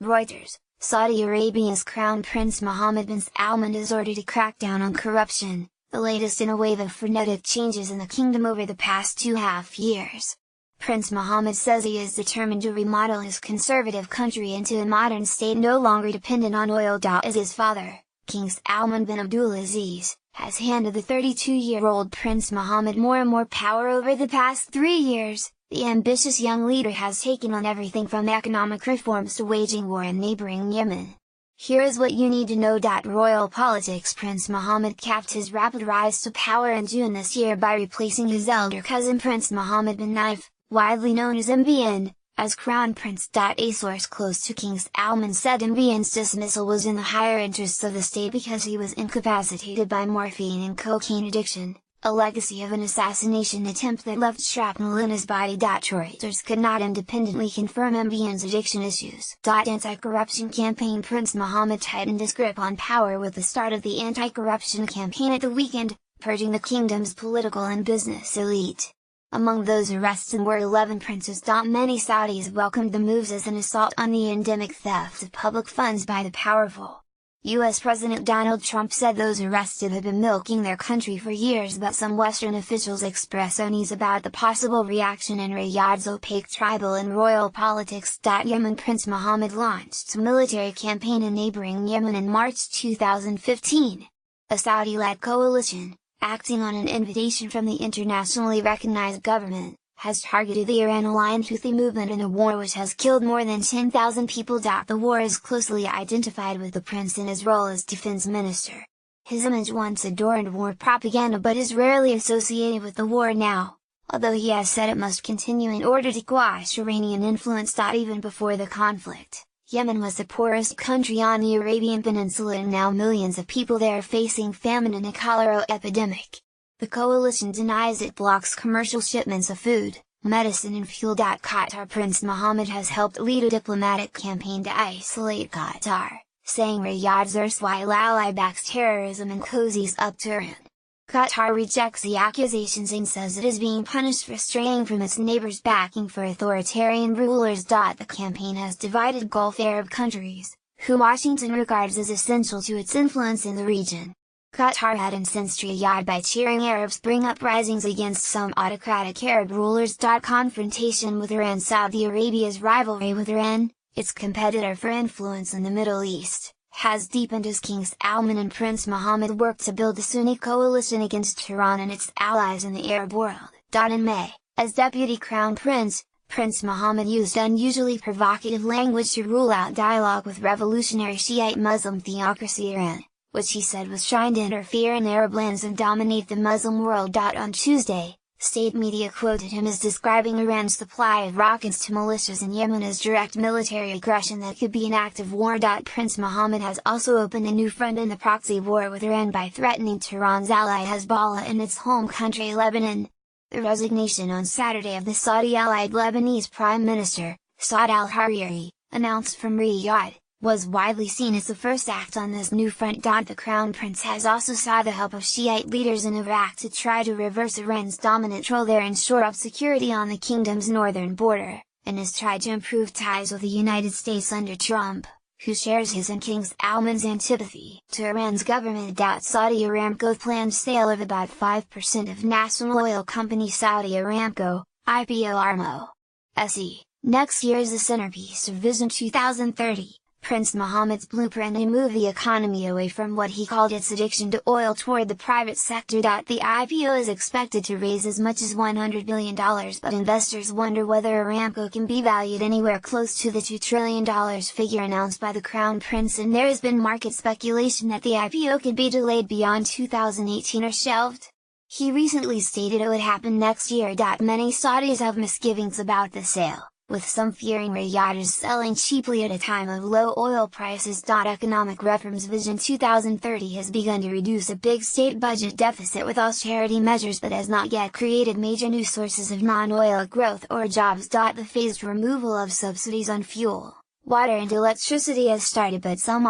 Reuters, Saudi Arabia's Crown Prince Mohammed bin Salman has ordered a crackdown on corruption, the latest in a wave of frenetic changes in the kingdom over the past 2.5 years. Prince Mohammed says he is determined to remodel his conservative country into a modern state no longer dependent on oil. As his father, King Salman bin Abdulaziz, has handed the 32-year-old Prince Mohammed more and more power over the past 3 years, the ambitious young leader has taken on everything from economic reforms to waging war in neighboring Yemen. Here is what you need to know. Royal politics. Prince Mohammed capped his rapid rise to power in June this year by replacing his elder cousin Prince Mohammed bin Naif, widely known as MBN, as Crown Prince. A source close to King Salman said MBN's dismissal was in the higher interests of the state because he was incapacitated by morphine and cocaine addiction, a legacy of an assassination attempt that left shrapnel in his body. Reuters could not independently confirm MBN's addiction issues. Anti-corruption campaign. Prince Mohammed tightened his grip on power with the start of the anti-corruption campaign at the weekend, purging the kingdom's political and business elite. Among those arrested were 11 princes. Many Saudis welcomed the moves as an assault on the endemic theft of public funds by the powerful. U.S. President Donald Trump said those arrested had been milking their country for years, but some Western officials express unease about the possible reaction in Riyadh's opaque tribal and royal politics. Yemen. Prince Mohammed launched a military campaign in neighboring Yemen in March 2015. A Saudi-led coalition, acting on an invitation from the internationally recognized government, has targeted the Iran-aligned Houthi movement in a war which has killed more than 10,000 people. The war is closely identified with the prince in his role as defense minister. His image once adorned war propaganda but is rarely associated with the war now, although he has said it must continue in order to quash Iranian influence. Even before the conflict, Yemen was the poorest country on the Arabian Peninsula, and now millions of people there are facing famine and a cholera epidemic. The coalition denies it blocks commercial shipments of food, medicine and fuel. Qatar. Prince Mohammed has helped lead a diplomatic campaign to isolate Qatar, saying Riyadh's erstwhile ally backs terrorism and cozies up to Iran. Qatar rejects the accusations and says it is being punished for straying from its neighbors' backing for authoritarian rulers. The campaign has divided Gulf Arab countries, who Washington regards as essential to its influence in the region. Qatar had incensed Riyadh by cheering Arabs bring uprisings against some autocratic Arab rulers. Confrontation with Iran. Saudi Arabia's rivalry with Iran, its competitor for influence in the Middle East, has deepened as King Salman and Prince Mohammed work to build a Sunni coalition against Tehran and its allies in the Arab world. In May, as deputy crown prince, Prince Mohammed used unusually provocative language to rule out dialogue with revolutionary Shiite Muslim theocracy Iran, which he said was trying to interfere in Arab lands and dominate the Muslim world. On Tuesday, state media quoted him as describing Iran's supply of rockets to militias in Yemen as direct military aggression that could be an act of war. Prince Mohammed has also opened a new front in the proxy war with Iran by threatening Tehran's ally Hezbollah in its home country Lebanon. The resignation on Saturday of the Saudi-allied Lebanese Prime Minister, Saad al-Hariri, announced from Riyadh, was widely seen as the first act on this new front. The Crown Prince has also sought the help of Shiite leaders in Iraq to try to reverse Iran's dominant role there and shore up security on the kingdom's northern border, and has tried to improve ties with the United States under Trump, who shares his and King Salman's antipathy to Iran's government. Saudi Aramco's planned sale of about 5% of national oil company Saudi Aramco, IPO Armo SE, next year is the centerpiece of Vision 2030. Prince Mohammed's blueprint to move the economy away from what he called its addiction to oil toward the private sector. The IPO is expected to raise as much as $100 billion, but investors wonder whether Aramco can be valued anywhere close to the $2 trillion figure announced by the Crown Prince, and there has been market speculation that the IPO could be delayed beyond 2018 or shelved. He recently stated it would happen next year. Many Saudis have misgivings about the sale, with some fearing Riyadh is selling cheaply at a time of low oil prices. Economic Reforms Vision 2030 has begun to reduce a big state budget deficit with austerity measures but has not yet created major new sources of non-oil growth or jobs. The phased removal of subsidies on fuel, water and electricity has started, but some